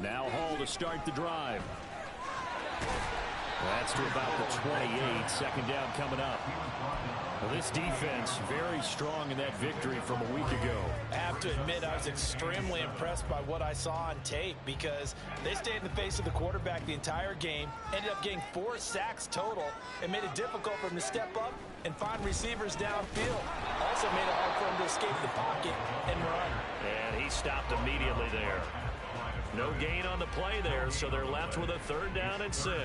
Now Hall to start the drive. That's to about the 28. Second down coming up. Well, this defense very strong in that victory from a week ago. I have to admit, I was extremely impressed by what I saw on tape because they stayed in the face of the quarterback the entire game, ended up getting 4 sacks total, and made it difficult for him to step up and find receivers downfield. Also made it hard for him to escape the pocket and run. And he stopped immediately there. No gain on the play there, so they're left with a 3rd down and 6.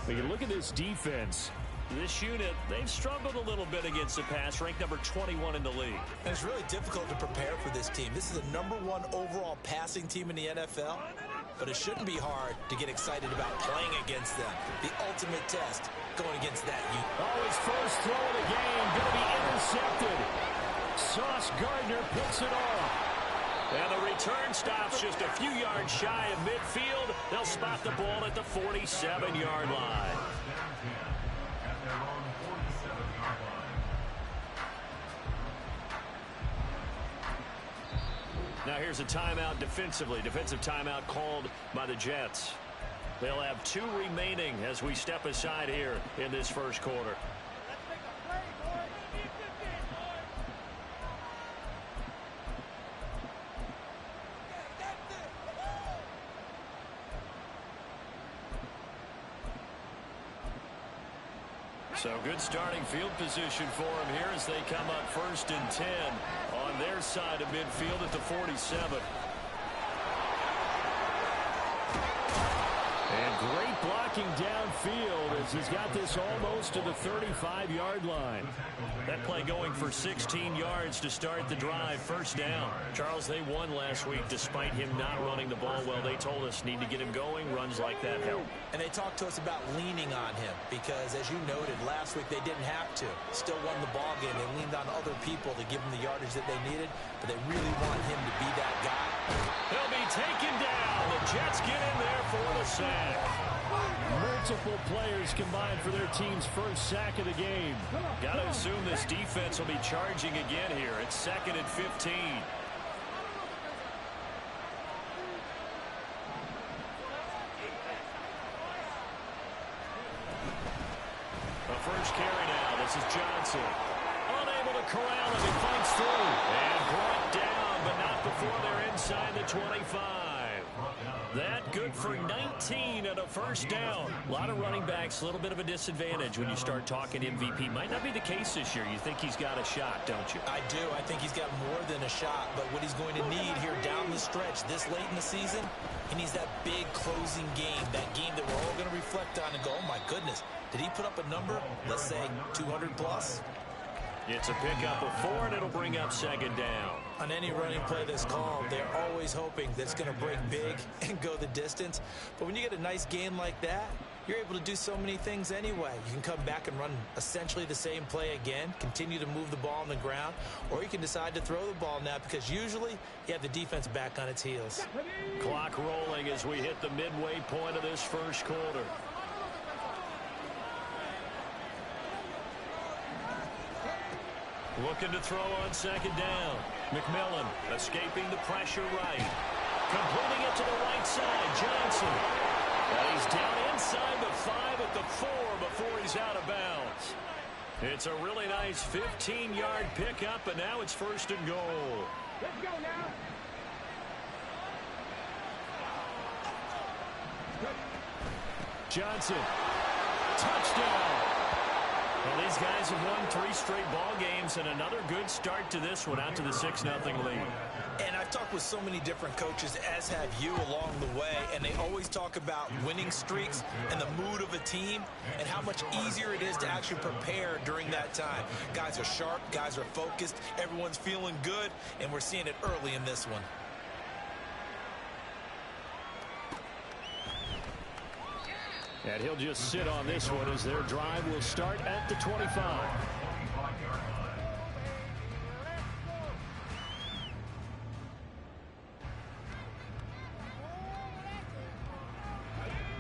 When you look at this defense, this unit, they've struggled a little bit against the pass, ranked number 21 in the league. And it's really difficult to prepare for this team. This is the #1 overall passing team in the NFL, but it shouldn't be hard to get excited about playing against them. The ultimate test going against that unit. Oh, his first throw of the game going to be intercepted. Sauce Gardner picks it off. And the return stops just a few yards shy of midfield. They'll spot the ball at the 47-yard line. Now here's a timeout defensively. Defensive timeout called by the Jets. They'll have 2 remaining as we step aside here in this first quarter. So good starting field position for them here as they come up 1st and 10 on their side of midfield at the 47. And great blocking downfield as he's got this almost to the 35-yard line. That play going for 16 yards to start the drive. 1st down. Charles, they won last week despite him not running the ball well. They told us need to get him going. Runs like that help. And they talked to us about leaning on him because, as you noted, last week they didn't have to. Still won the ball game. They leaned on other people to give them the yardage that they needed, but they really want him to be that guy. He'll be taken down. The Jets get in there for the sack. Multiple players combined for their team's first sack of the game. Got to assume this defense will be charging again here. It's 2nd and 15. The first carry now. This is Johnson. Unable to corral him. He fights through. And brought down, but not before they're inside the 25. That good for 19 and a 1st down. A lot of running backs, a little bit of a disadvantage when you start talking MVP. Might not be the case this year. You think he's got a shot, don't you? I do. I think he's got more than a shot. But what he's going to need here down the stretch this late in the season, he needs that big closing game, that game that we're all going to reflect on and go, oh, my goodness, did he put up a number, let's say 200 plus? It's a pickup of 4, and it'll bring up 2nd down. On any running play that's called, they're always hoping that it's going to break big and go the distance. But when you get a nice game like that, you're able to do so many things anyway. You can come back and run essentially the same play again, continue to move the ball on the ground, or you can decide to throw the ball now because usually you have the defense back on its heels. Clock rolling as we hit the midway point of this first quarter. Looking to throw on 2nd down. McMillan escaping the pressure right. Completing it to the right side. Johnson. And he's down inside the 5 at the 4 before he's out of bounds. It's a really nice 15-yard pickup, and now it's 1st and goal. Let's go now. Johnson. Touchdown. Well, these guys have won 3 straight ball games, and another good start to this one out to the 6-0 lead. And I've talked with so many different coaches, as have you along the way, and they always talk about winning streaks and the mood of a team and how much easier it is to actually prepare during that time. Guys are sharp, guys are focused, everyone's feeling good, and we're seeing it early in this one. And he'll just sit on this one as their drive will start at the 25.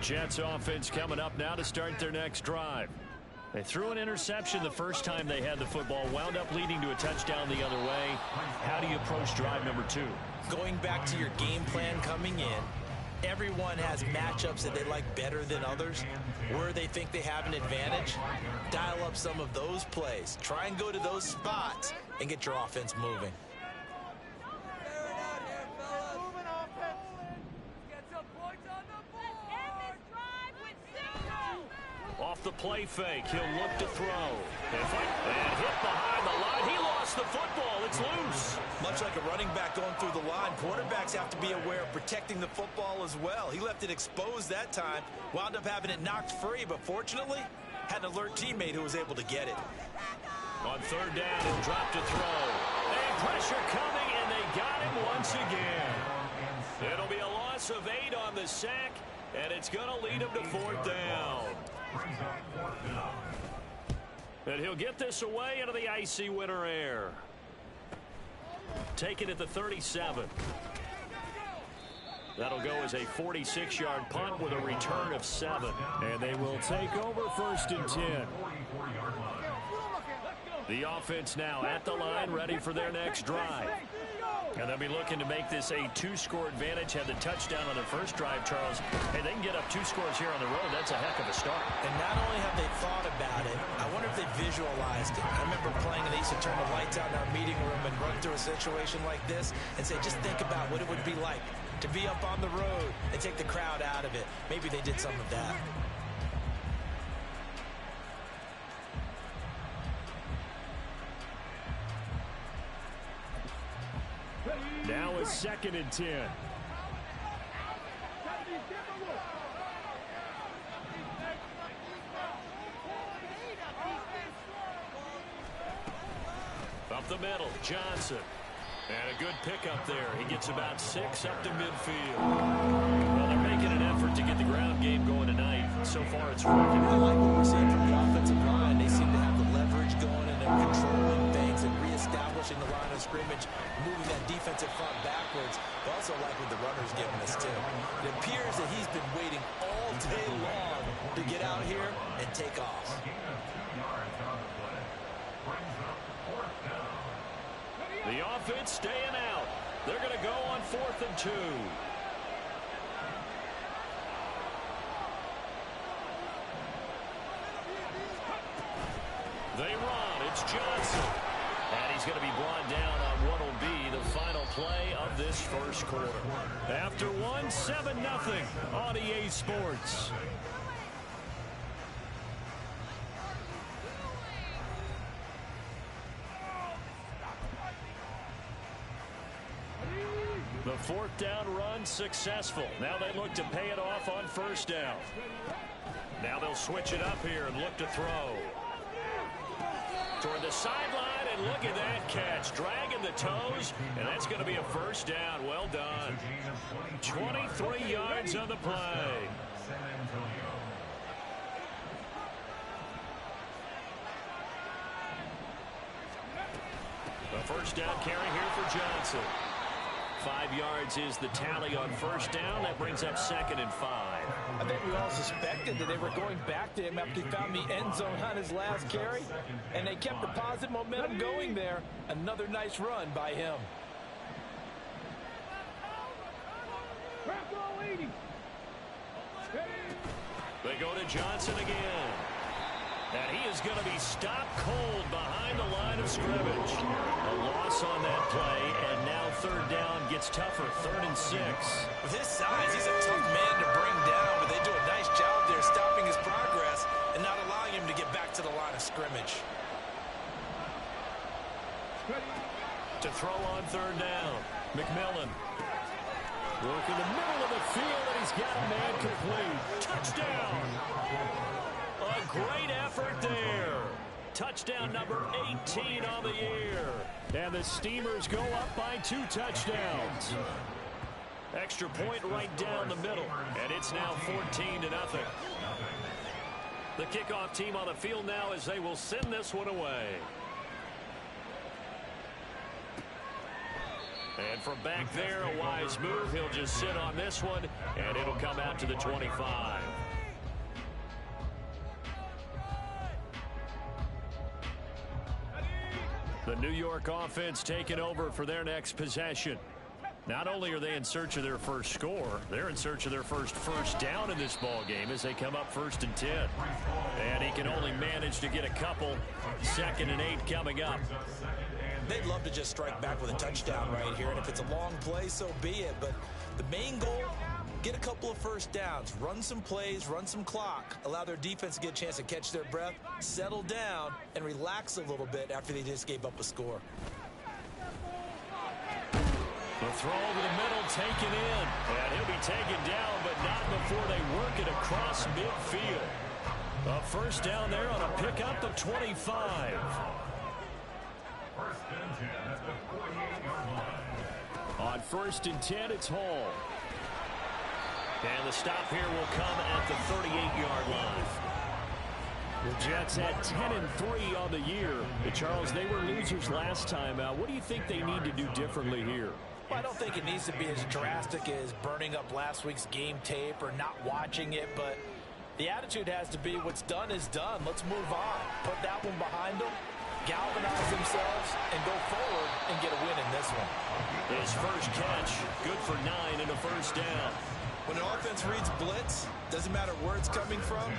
Jets offense coming up now to start their next drive. They threw an interception the first time they had the football, wound up leading to a touchdown the other way. How do you approach drive number 2? Going back to your game plan coming in, Everyone has matchups that they like better than others. Where they think they have an advantage, dial up some of those plays. Try and go to those spots and get your offense moving. Off the play fake, he'll look to throw. And hit behind the line. He lost the football. It's loose. Much like a running back going through the line, quarterbacks have to be aware of protecting the football as well. He left it exposed that time, wound up having it knocked free, but fortunately, had an alert teammate who was able to get it. On third down, he'll drop to throw. And pressure coming, and they got him once again. It'll be a loss of 8 on the sack, and it's going to lead him to fourth down. And he'll get this away into the icy winter air. Take it at the 37. That'll go as a 46-yard punt with a return of 7. And they will take over 1st and 10. The offense now at the line, ready for their next drive. And they'll be looking to make this a 2-score advantage. Had the touchdown on their first drive, Charles. Hey, they can get up 2 scores here on the road. That's a heck of a start. And not only have they thought about it, I wonder if they visualized it. I remember playing, and they used to turn the lights out in our meeting room and run through a situation like this and say, just think about what it would be like to be up on the road and take the crowd out of it. Maybe they did some of that. Now it's 2nd and 10. Up the middle, Johnson. And a good pickup there. He gets about 6 up to midfield. Well, they're making an effort to get the ground game going tonight. So far, it's working. I like what we're seeing from the offensive line. They seem to have the leverage going, and they're controlling things and reestablishing the line of scrimmage, moving that defensive front backwards. But also like what the runner's giving us, too. It appears that he's been waiting all day long to get out here and take off. The offense staying out. They're going to go on 4th and 2. They run. It's Johnson. And he's going to be brought down on what will be the final play of this first quarter. After 1, 7-0 on EA Sports. The 4th down run successful. Now they look to pay it off on 1st down. Now they'll switch it up here and look to throw. Toward the sideline, and look at that catch. Dragging the toes, and that's going to be a 1st down. Well done. 23 yards on the play. The 1st down carry here for Johnson. 5 yards is the tally on 1st down. That brings up 2nd and 5. I think we all suspected that they were going back to him after he found the end zone on his last carry, and they kept the positive momentum going there. Another nice run by him. They go to Johnson again. And he is going to be stopped cold behind the line of scrimmage. A loss on that play, and now 3rd down gets tougher, 3rd and 6. With his size, he's a tough man to bring down, but they do a nice job there stopping his progress and not allowing him to get back to the line of scrimmage. To throw on 3rd down, McMillan. Work in the middle of the field, and he's got a man complete. Touchdown! A great effort there. Touchdown number 18 on the year. And the Steamers go up by 2 touchdowns. Extra point right down the middle. And it's now 14-0. The kickoff team on the field now as they will send this one away. And from back there, a wise move. He'll just sit on this one, and it'll come out to the 25. The New York offense taking over for their next possession. Not only are they in search of their first score, they're in search of their first down in this ball game as they come up 1st and 10. And he can only manage to get a couple. 2nd and 8 coming up. They'd love to just strike back with a touchdown right here, and if it's a long play, so be it. But the main goal, get a couple of first downs, run some plays, run some clock, allow their defense to get a chance to catch their breath, settle down, and relax a little bit after they just gave up a score. The throw over the middle taken in. And he'll be taken down, but not before they work it across midfield. A first down there on a pickup of 25. On 1st and 10, it's Hall. And the stop here will come at the 38-yard line. The Jets had 10-3 on the year. Charles, they were losers last time out. What do you think they need to do differently here? Well, I don't think it needs to be as drastic as burning up last week's game tape or not watching it, but the attitude has to be what's done is done. Let's move on. Put that one behind them, galvanize themselves, and go forward and get a win in this one. His first catch, good for 9 and a first down. When an offense reads blitz, doesn't matter where it's coming from,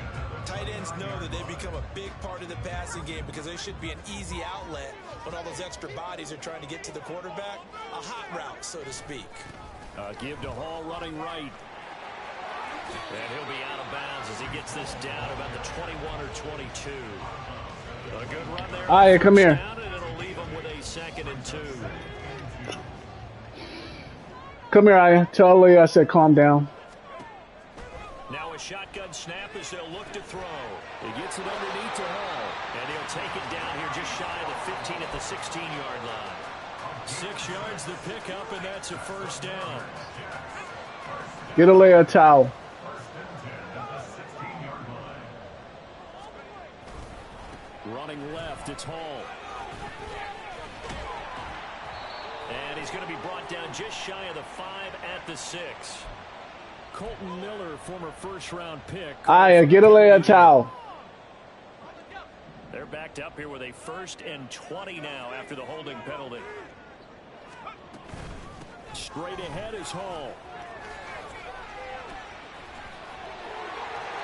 tight ends know that they become a big part of the passing game because they should be an easy outlet when all those extra bodies are trying to get to the quarterback. A hot route, so to speak. Give to Hall running right. And he'll be out of bounds as he gets this down about the 21 or 22. A good run there. All right, come here. Down, and it'll leave him with a 2nd and 2. Come here, Aya. Tell Leah I said calm down. Now a shotgun snap as they'll look to throw. He gets it underneath to Hall. And he'll take it down here just shy of the 15 at the 16-yard line. 6 yards the pickup, and that's a first down. Get Leah a towel. Running left, it's Hall. And he's going to be brought down just shy of the 5 at the 6. Colton Miller, former first-round pick. Aya, get Leah a towel. They're backed up here with a 1st and 20 now after the holding penalty. Straight ahead is Hall.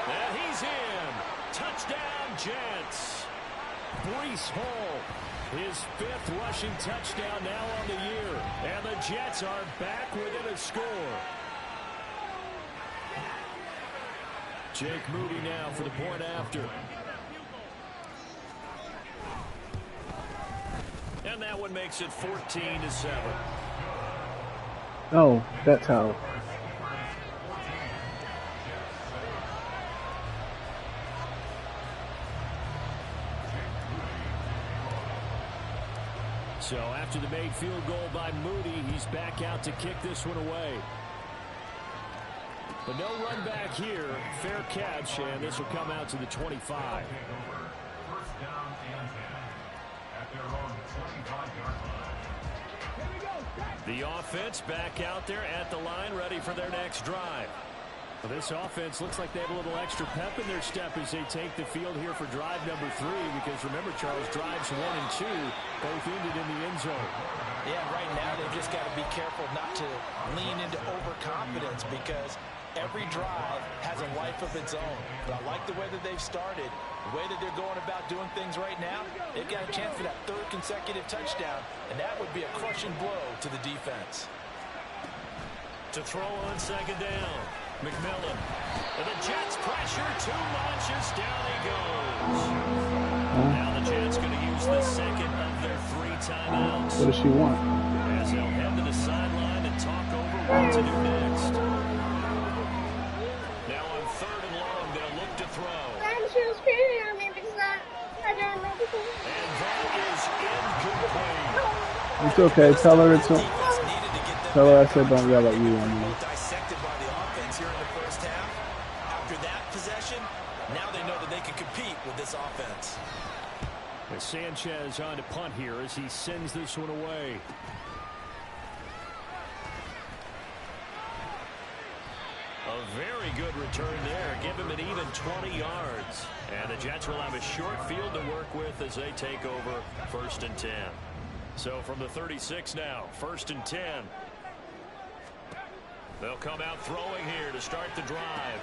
And he's in. Touchdown, Jets. Breece Hall, his 5th rushing touchdown now on the year. And the Jets are back within a score. Jake Moody now for the point after. And that one makes it 14-7. Oh, that towel. So after the made field goal by Moody, he's back out to kick this one away. But no run back here. Fair catch, and this will come out to the 25. The offense back out there at the line, ready for their next drive. Well, this offense looks like they have a little extra pep in their step as they take the field here for drive number 3, because remember, Charles, drives 1 and 2 both ended in the end zone. Yeah, right now they've just got to be careful not to lean into overconfidence, because every drive has a life of its own. But I like the way that they've started, the way that they're going about doing things right now. They've got a chance for that 3rd consecutive touchdown, and that would be a crushing blow to the defense. To throw on 2nd down, McMillan. And the Jets pressure too much as down he goes. Now the Jets going to use the 2nd of their 3 timeouts. What does she want? As they'll head to the sideline and talk over what to do next. Now on 3rd and long, they'll look to throw. She was screaming at me because I didn't make it. And that is incomplete. It's okay. Tell her it's okay. Tell her I said don't yell at you anymore. Dissected by the offense here in the first half. After that possession, now they know that they can compete with this offense. As Sanchez on to punt here as he sends this one away. A very good return there. Give him an even 20 yards. And the Jets will have a short field to work with as they take over 1st and 10. So from the 36 now, 1st and 10. They'll come out throwing here to start the drive.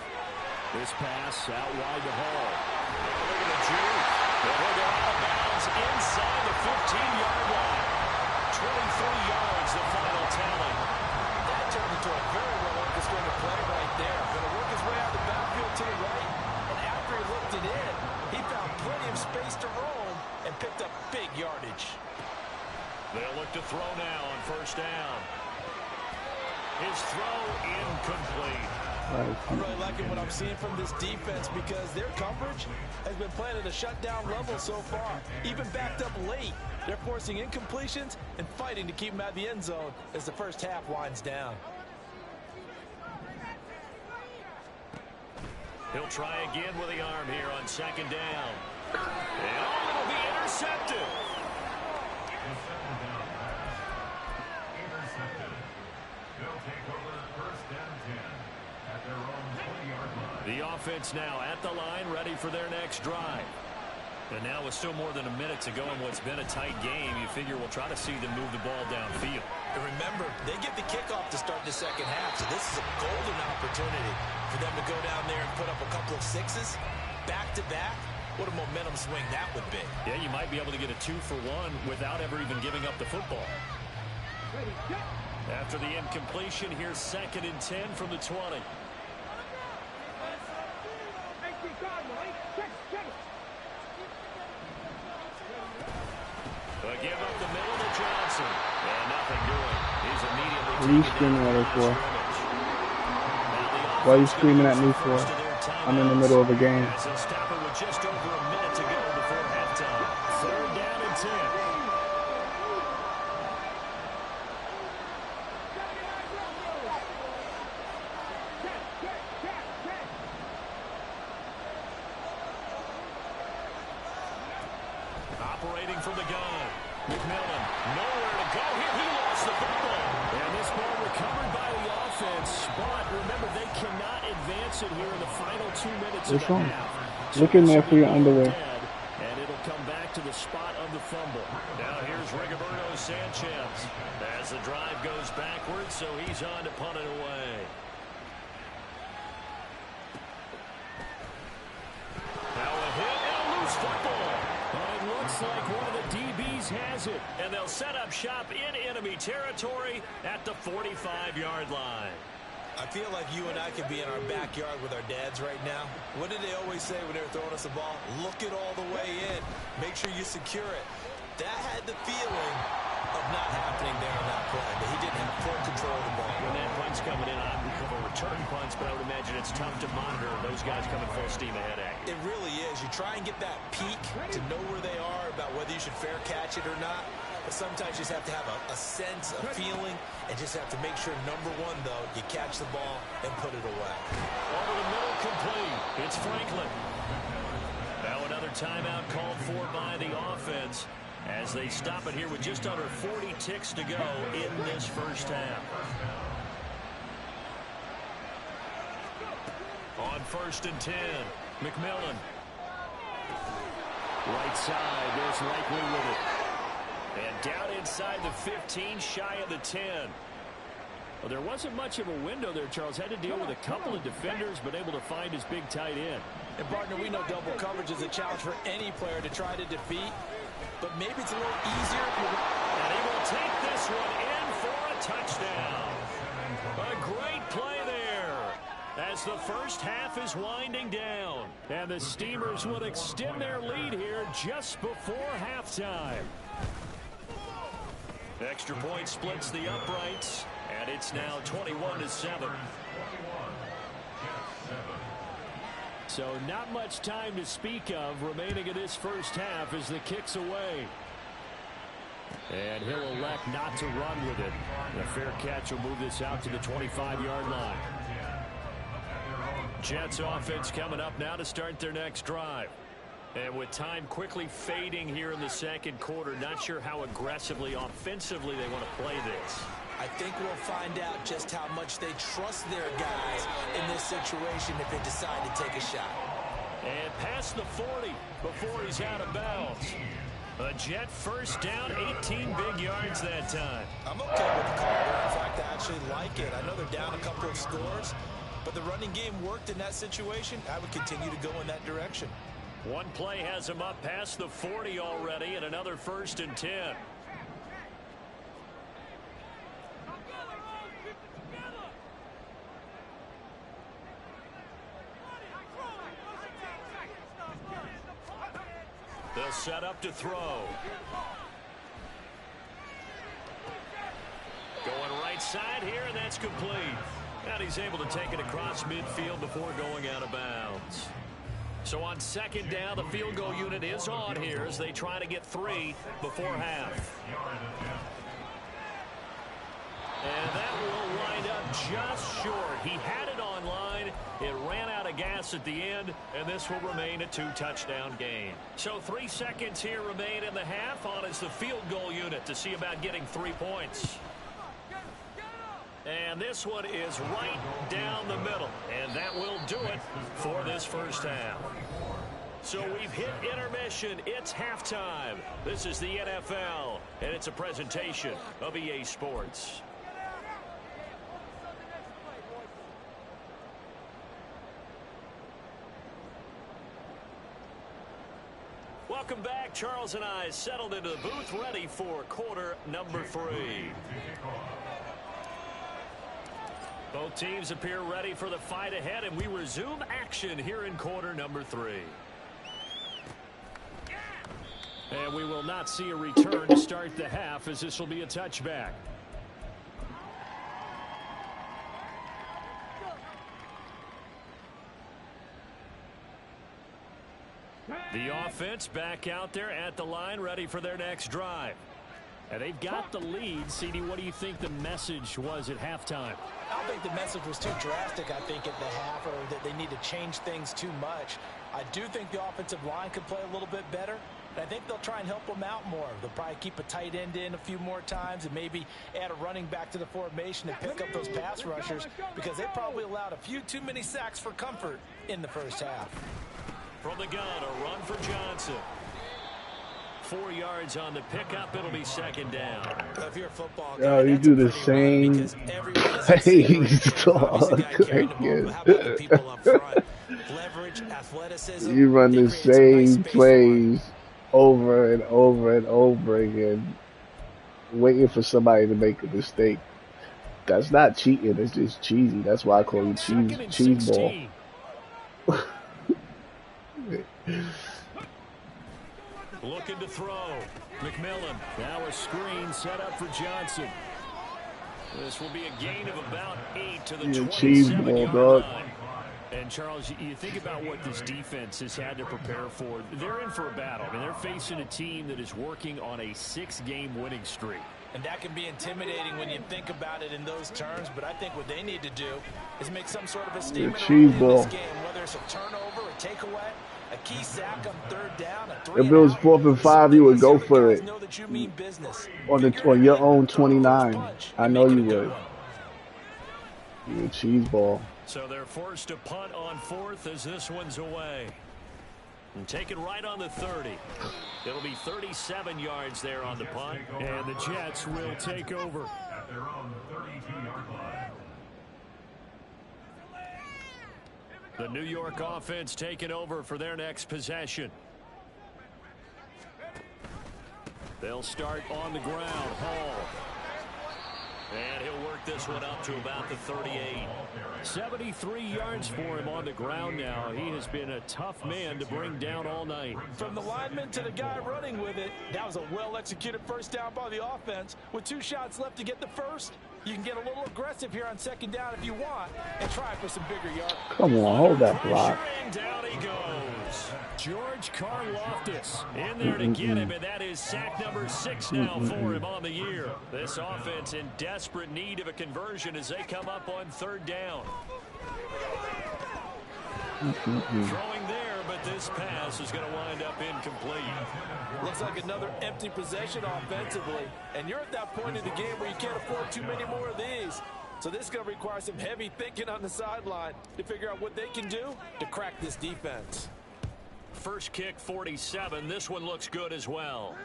This pass out wide to Hall. Look at the juke. He'll go out of bounds inside the 15-yard line. 23 yards, the final tally. That turned into a very well-orchestrated play right there. Going to work his way out of the backfield to the right, and after he looked it in, he found plenty of space to roam and picked up big yardage. They'll look to throw now on first down. His throw incomplete. I'm really liking what I'm seeing from this defense because their coverage has been playing at a shutdown level so far. Even backed up late, they're forcing incompletions and fighting to keep them out of the end zone as the first half winds down. He'll try again with the arm here on second down. And it'll be intercepted. The offense now at the line, ready for their next drive. And now with still more than a minute to go in what's been a tight game, you figure we'll try to see them move the ball downfield. And remember, they get the kickoff to start the second half, so this is a golden opportunity for them to go down there and put up a couple of sixes back-to-back. What a momentum swing that would be. Yeah, you might be able to get a 2-for-1 without ever even giving up the football. After the incompletion, here's 2nd and 10 from the 20. Give up the middle to Johnson. And nothing doing. He's immediately what are you screaming at us for? Why are you screaming at me for? I'm in the middle of a game. They'll stop it with just over a minute to go before halftime. 3rd down and 10. Operating from the gun. McMillan, nowhere to go here. He lost the football. And this ball recovered by the offense. But remember, they cannot advance it here in the final 2 minutes of the half. Look in there for your underwear. And it'll come back to the spot of the fumble. Now here's Rigoberto Sanchez. As the drive goes backwards, so he's on to punt it away. Now a hit and a loose football. Looks like one of the DBs has it, and they'll set up shop in enemy territory at the 45-yard line. I feel like you and I could be in our backyard with our dads right now. What did they always say when they were throwing us the ball? Look it all the way in. Make sure you secure it. That had the feeling of not happening there on that play, but he didn't have full control of the ball. When that punt's coming in, I'm a return punts, but I would imagine it's tough to monitor those guys coming full steam ahead at you. It really is. You try and get that peek to know where they are, about whether you should fair catch it or not. But sometimes you just have to have a sense, a feeling, and just have to make sure, number one, though, you catch the ball and put it away. Over the middle, complete. It's Franklin. Now another timeout called for by the offense as they stop it here with just under 40 ticks to go in this first half. On 1st and 10, McMillan. Right side, there's Likely with it. And down inside the 15, shy of the 10. Well, there wasn't much of a window there, Charles. Had to deal with a couple of defenders, but able to find his big tight end. And, partner, we know double coverage is a challenge for any player to try to defeat. But maybe it's a little easier. And he will take this one in for a touchdown. A great play there as the first half is winding down. And the Steamers will extend their lead here just before halftime. Extra point splits the uprights, and it's now 21-7. So not much time to speak of remaining in this first half as the kick's away. And he'll elect not to run with it. A fair catch will move this out to the 25-yard line. Jets offense coming up now to start their next drive. And with time quickly fading here in the second quarter, not sure how aggressively, offensively they want to play this. I think we'll find out just how much they trust their guys in this situation if they decide to take a shot. And past the 40 before he's out of bounds. A Jet first down, 18 big yards that time. I'm okay with the call there. In fact, I actually like it. I know they're down a couple of scores, but the running game worked in that situation. I would continue to go in that direction. One play has him up past the 40 already, and another 1st and 10. They'll set up to throw. Going right side here, and that's complete. And he's able to take it across midfield before going out of bounds. So on 2nd down, the field goal unit is on here as they try to get 3 before half. And that will wind up just short. He had it on line. It ran out of gas at the end, and this will remain a 2-touchdown game. So 3 seconds here remain in the half. On is the field goal unit to see about getting 3 points. And this one is right down the middle. And that will do it for this first half. So we've hit intermission. It's halftime. This is the NFL, and it's a presentation of EA Sports. Welcome back. Charles and I settled into the booth ready for quarter number 3. Both teams appear ready for the fight ahead, and we resume action here in quarter number 3. And we will not see a return to start the half, as this will be a touchback. The offense back out there at the line, ready for their next drive. And they've got the lead. CD, what do you think the message was at halftime? I don't think the message was too drastic, I think, at the half, or that they need to change things too much. I do think the offensive line could play a little bit better, and I think they'll try and help them out more. They'll probably keep a tight end in a few more times and maybe add a running back to the formation and pick up those pass rushers, because they probably allowed a few too many sacks for comfort in the first half. From the gun, a run for Johnson. 4 yards on the pickup. It'll be 2nd down. If you're a football guy, you do the same plays, dog. You run the same plays over and over and over again, waiting for somebody to make a mistake. That's not cheating. It's just cheesy. That's why I call you cheese ball. Looking to throw. McMillan. Now a screen set up for Johnson. This will be a gain of about 8 to the 27-yard line. And, Charles, you think about what this defense has had to prepare for. They're in for a battle. I mean, they're facing a team that is working on a 6-game winning streak. And that can be intimidating when you think about it in those terms. But I think what they need to do is make some sort of a statement in this game, whether it's a turnover, a takeaway, a key sack on 3rd down, a 3 If it was 4th and 5, you would go for it know that you mean business. on your own 29. I know you would. You a cheese ball. So they're forced to punt on 4th as this one's away. And take it right on the 30. It'll be 37 yards there on the punt. And the Jets will take over. At their own 32-yard line. The New York offense taking over for their next possession. They'll start on the ground. Hall. And he'll work this one up to about the 38. 73 yards for him on the ground now. He has been a tough man to bring down all night. From the lineman to the guy running with it, that was a well-executed first down by the offense. With 2 shots left to get the first, you can get a little aggressive here on 2nd down if you want and try for some bigger yards. Come on, hold that block. And down he goes. George Karlaftis in there to get him, and that is sack number 6 now for him on the year. This offense in desperate need of a conversion as they come up on 3rd down. Throwing there, but this pass is going to wind up incomplete. Looks like another empty possession offensively, and you're at that point in the game where you can't afford too many more of these. So this is going to require some heavy thinking on the sideline to figure out what they can do to crack this defense. First kick 47. This one looks good as well.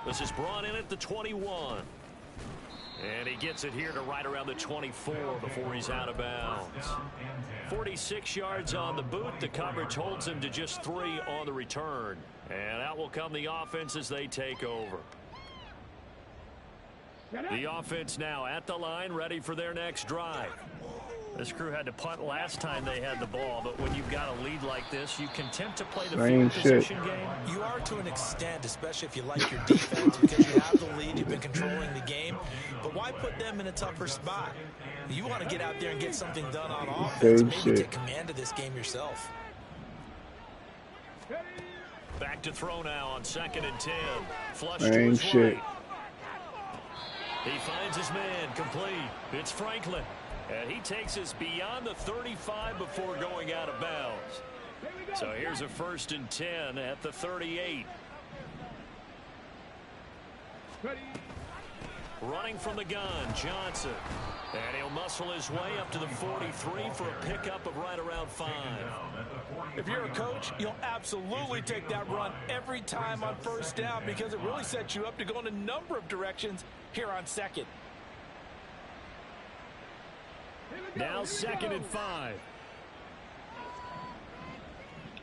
This is brought in at the 21. And he gets it here to right around the 24 before he's out of bounds. 46 yards on the boot. The coverage holds him to just 3 on the return. And out will come the offense as they take over. The offense now at the line, ready for their next drive. This crew had to punt last time they had the ball, but when you've got a lead like this, you can tend to play the field position game. You are to an extent, especially if you like your defense, because you have the lead, you've been controlling the game. But why put them in a tougher spot? You want to get out there and get something done on offense, maybe take command of this game yourself. Back to throw now on 2nd and 10. Flush to Same his shit. right. He finds his man, complete. It's Franklin. And he takes us beyond the 35 before going out of bounds. So here's a 1st and 10 at the 38. Running from the gun, Johnson. And he'll muscle his way up to the 43 for a pickup of right around 5. If you're a coach, you'll absolutely take that run every time on 1st down because it really sets you up to go in a number of directions here on 2nd. Now 2nd and 5.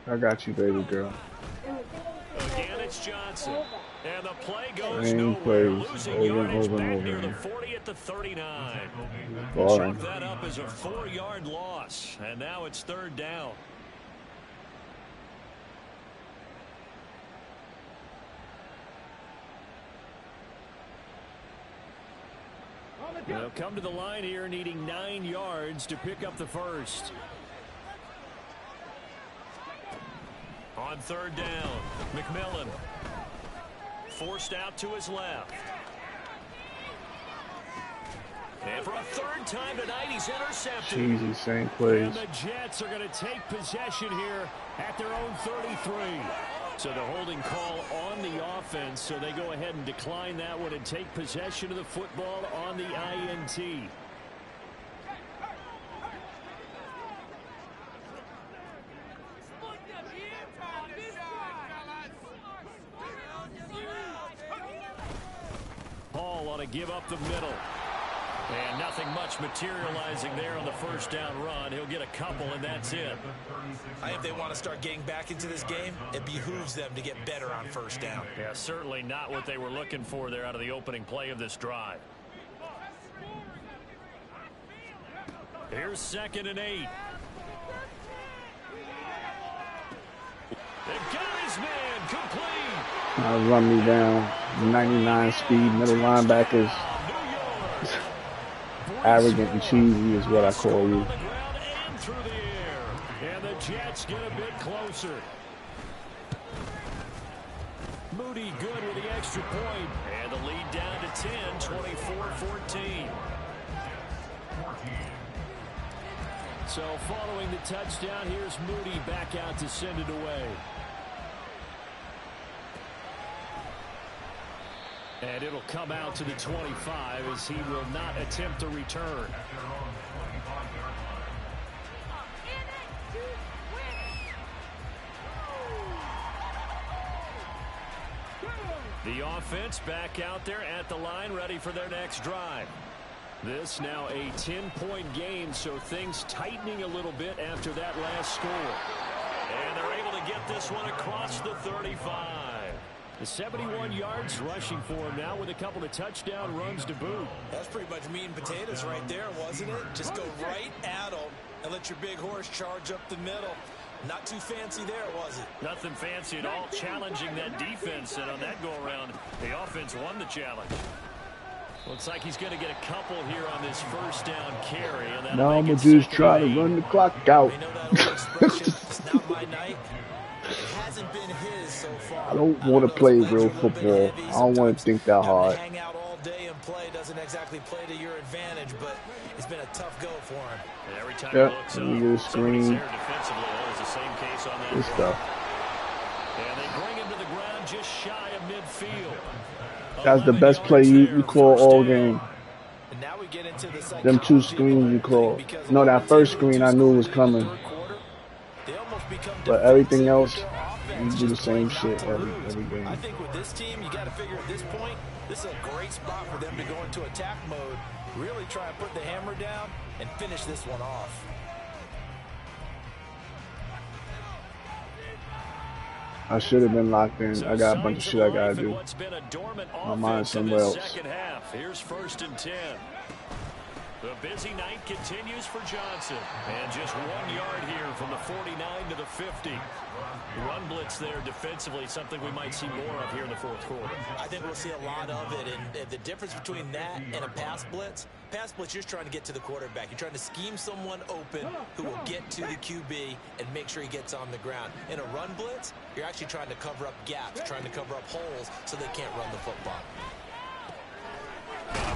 I got you, baby girl. Again, it's Johnson. And the play goes Same nowhere. plays Losing over and yardage over and back over near the again. 40 at the 39. Boring. Chalk that up as a 4-yard loss. And now it's 3rd down. They'll come to the line here needing 9 yards to pick up the first. On 3rd down, McMillan forced out to his left. And for a 3rd time tonight, he's intercepted. Cheesy, same plays. And the Jets are going to take possession here at their own 33. So the holding call on the offense, so they go ahead and decline that one and take possession of the football on the INT. Hall ought to give up the middle. And nothing much materializing there on the 1st down run. He'll get a couple, and that's it. I think if they want to start getting back into this game, it behooves them to get better on 1st down. Yeah, certainly not what they were looking for there out of the opening play of this drive. Here's 2nd and 8. They got his man complete. Now run me down. 99 speed middle linebackers. Arrogant and cheesy is what I call you. And the Jets get a bit closer. Moody good with the extra point. And the lead down to 10, 24-14. So following the touchdown, here's Moody back out to send it away. And it'll come out to the 25 as he will not attempt to return. The offense back out there at the line, ready for their next drive. This now a 10-point game, so things tightening a little bit after that last score. And they're able to get this one across the 35. The 71 yards rushing for him now with a couple of touchdown runs to boot. That's pretty much meat and potatoes right there, wasn't it? Just go right at them and let your big horse charge up the middle. Not too fancy there, was it? Nothing fancy at all, challenging that defense, and on that go-around, the offense won the challenge. Looks like he's going to get a couple here on this 1st down carry. And now I'm going to just try to run the clock out. You know that old expression, it's not my night. It hasn't been his so far. I don't want to play real football. I don't want to think that hard. Hang out all day and play doesn't exactly play to your advantage, but it's been a tough go for him. And every time Yep, he looks you up, get a somebody's screen. there defensively. That was the same case on that Good play. stuff. And they bring him to the ground just shy of midfield. That's the best play you call all game. And now we get into the Them 2 screens you called. No, that first screen I knew was coming. But everything else, defense do the just playing same not shit to lose. every I game. think with this team, you got to figure at this point, this is a great spot for them to go into attack mode, really try and put the hammer down and finish this one off. I should have been locked in. I got a bunch of shit I gotta do. What's been a dormant My mind's offense in somewhere this else. second half. Here's 1st and 10. The busy night continues for Johnson. And just 1 yard here from the 49 to the 50. Run blitz there defensively, something we might see more of here in the 4th quarter. I think we'll see a lot of it. And the difference between that and a pass blitz, you're just trying to get to the quarterback. You're trying to scheme someone open who will get to the QB and make sure he gets on the ground. In a run blitz, you're actually trying to cover up gaps, trying to cover up holes so they can't run the football.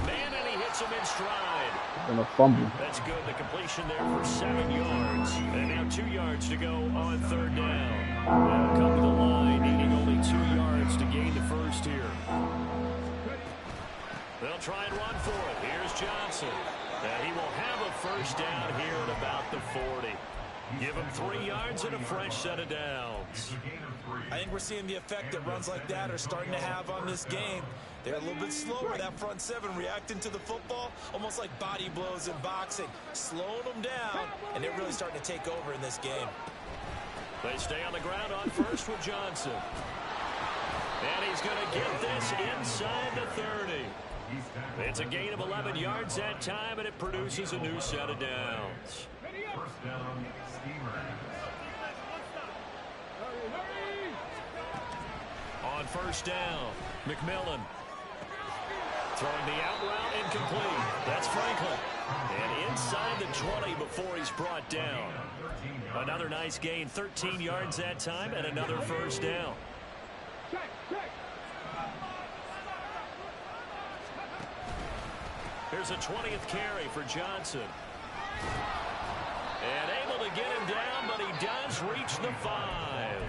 Man, and he hits him in stride. And a fumble. That's good. The completion there for 7 yards. And now 2 yards to go on 3rd down. They'll come to the line, needing only 2 yards to gain the first here. They'll try and run for it. Here's Johnson. He will have a first down here at about the 40. Give him 3 yards and a fresh set of downs. I think we're seeing the effect that runs like that are starting to have on this game. They're a little bit slower, that front seven reacting to the football, almost like body blows in boxing, slowing them down, and they're really starting to take over in this game. They stay on the ground on first with Johnson. And he's going to get this inside the 30. It's a gain of 11 yards that time, and it produces a new set of downs. 1st down, Steelers. On 1st down, McMillan. Throwing the out route incomplete. That's Franklin. And inside the 20 before he's brought down. Another nice gain, 13 yards that time, and another first down. Here's a 20th carry for Johnson. And able to get him down, but he does reach the 5.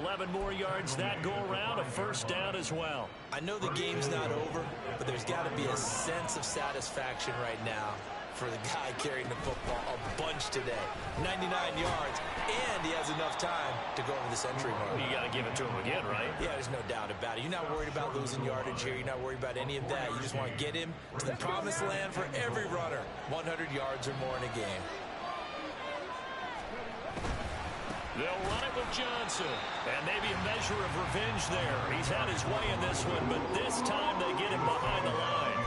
11 more yards that go around, a first down as well. I know the game's not over, but there's got to be a sense of satisfaction right now for the guy carrying the football a bunch today. 99 yards, and he has enough time to go over the century mark. You got to give it to him again, right? Yeah, there's no doubt about it. You're not worried about losing yardage here. You're not worried about any of that. You just want to get him to the promised land for every runner. 100 yards or more in a game. They'll run it with Johnson. And maybe a measure of revenge there. He's had his way in this one, but this time they get him behind the line.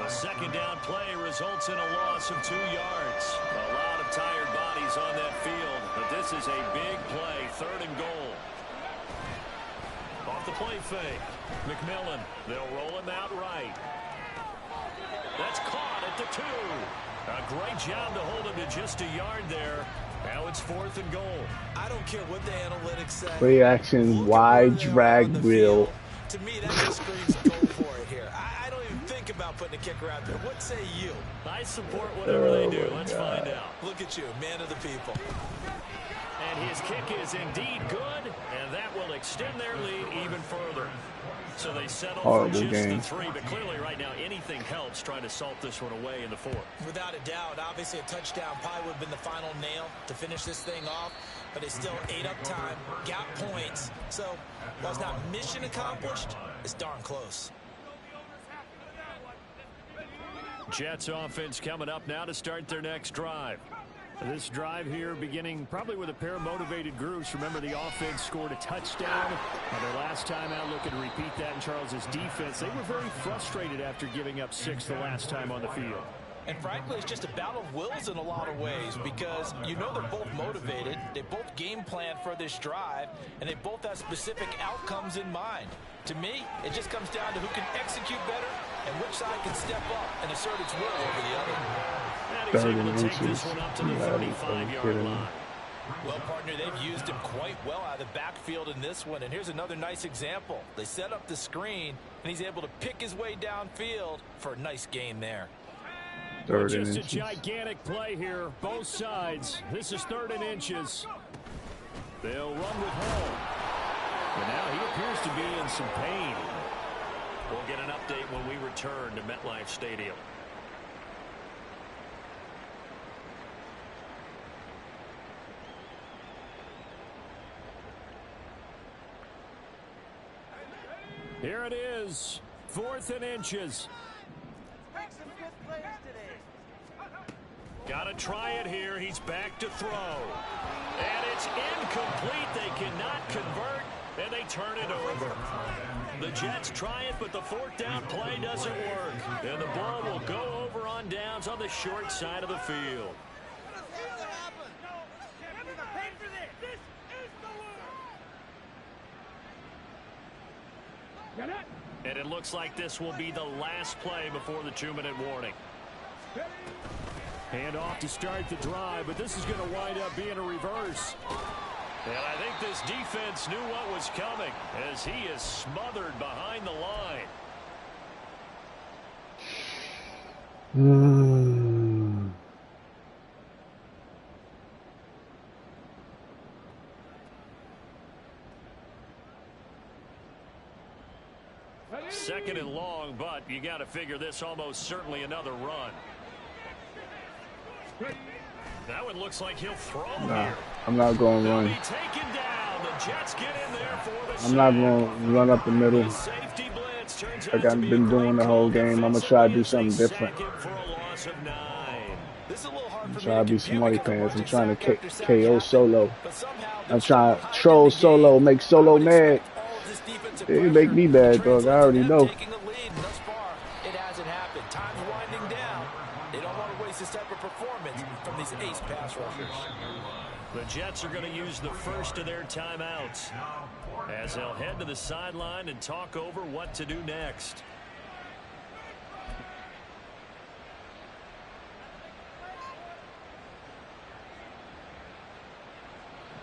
A 2nd down play results in a loss of 2 yards. A lot of tired bodies on that field, but this is a big play, 3rd and goal. Off the play fake. McMillan, they'll roll him out right. That's caught at the 2. A great job to hold him to just a yard there. Now it's 4th and goal. I don't care what the analytics say. Play action, wide drag wheel. To me, that just screams go for it here. I don't even think about putting a kicker out there. What say you? I support whatever they do. Let's find out. Look at you, man of the people. And his kick is indeed good, and that will extend their lead even further. So they settle for just the 3, but clearly right now anything helps trying to salt this one away in the 4th. Without a doubt, obviously a touchdown probably would have been the final nail to finish this thing off, but they still ate up time, got points. So while it's not mission accomplished, it's darn close. Jets offense coming up now to start their next drive. This drive here beginning probably with a pair of motivated groups. Remember, the offense scored a touchdown. Their last time out, looking to repeat that in Charles's defense. They were very frustrated after giving up 6 the last time on the field. And frankly, it's just a battle of wills in a lot of ways because you know they're both motivated. They both game plan for this drive, and they both have specific outcomes in mind. To me, it just comes down to who can execute better and which side can step up and assert its will over the other. And he's able to take this one up to the 35-yard line. Well, partner, they've used him quite well out of the backfield in this one. And here's another nice example. They set up the screen, and he's able to pick his way downfield for a nice gain there. Just a gigantic play here, both sides. This is 3rd and inches. They'll run with Hall. But now he appears to be in some pain. We'll get an update when we return to MetLife Stadium. Here it is. 4th and inches. Got to try it here. He's back to throw. And it's incomplete. They cannot convert, and they turn it over. The Jets try it, but the 4th down play doesn't work. And the ball will go over on downs on the short side of the field. And it looks like this will be the last play before the 2-minute warning. Hand off to start the drive, but this is going to wind up being a reverse. And I think this defense knew what was coming as he is smothered behind the line. Second and long, but you got to figure this almost certainly another run. That one looks like he'll throw here. I'm not going to run. Taken down. The Jets get in there for the I'm not going to run up the middle like I've been doing the whole game. I'm going to try to do something different. I'm trying to be smarty pants. I'm trying to KO Solo. I'm trying to troll Solo, make Solo mad. It make me bad, dog. I already know. It hasn't happened. Time's winding down. They don't want to waste this type of performance from these ace pass rushers. The Jets are going to use the first of their timeouts as they'll head to the sideline and talk over what to do next.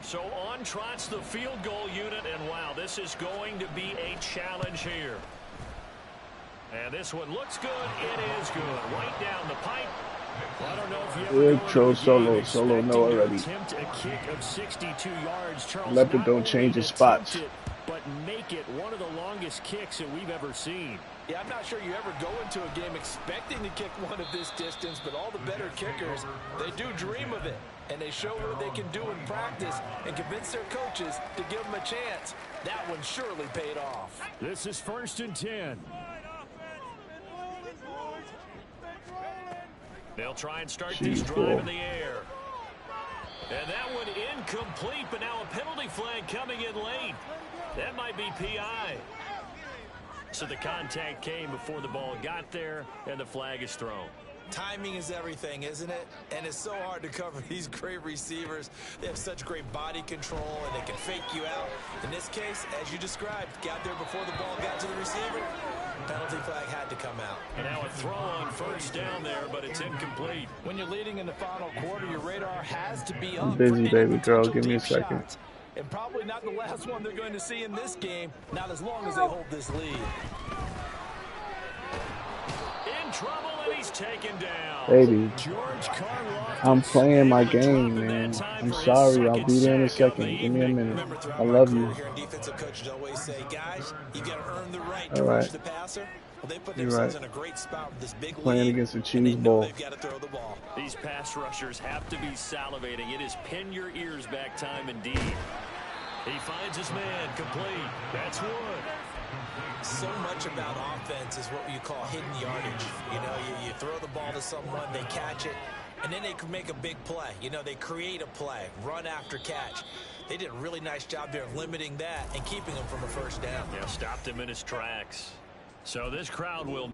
So on trots the field goal unit, and wow, this is going to be a challenge here. And this one looks good. It is good. Right down the pipe. I don't know if you ever Throw Solo. Solo know already. Attempt a kick of 62 yards. Charles, Leopard don't change his spots. it, but make it one of the longest kicks that we've ever seen. Yeah, I'm not sure you ever go into a game expecting to kick one of this distance, but all the better kickers, they do dream of it. And they show what they can do in practice and convince their coaches to give them a chance. That one surely paid off. This is 1st and 10. They'll try and start this drive in the air. And that one incomplete, but now a penalty flag coming in late. That might be PI. So the contact came before the ball got there, and the flag is thrown. Timing is everything, isn't it? And it's so hard to cover these great receivers. They have such great body control, and they can fake you out. In this case, as you described, got there before the ball got to the receiver. Penalty flag had to come out. And now a throw on 1st down there, but it's incomplete. When you're leading in the final quarter, your radar has to be up. I'm busy, baby girl. Give me a second. Shots. And probably not the last one they're going to see in this game, not as long as they hold this lead. In trouble, and he's taken down. Baby, George Karloff. I'm playing my game, man. I'm sorry. I'll be there in a second. Give me a minute. I love you. Defensive coaches always say, guys, you got to earn the right to rush the passer. Well, they put themselves in a great spot with this big playing against a cheese ball. They've got to throw the ball. These pass rushers have to be salivating. It is pin your ears back time indeed. He finds his man complete. That's one. So much about offense is what you call hidden yardage. You know, you throw the ball to someone, they catch it, and then they can make a big play. You know, they create a play, run after catch. They did a really nice job there of limiting that and keeping him from a 1st down. Yeah, stopped him in his tracks. So this crowd will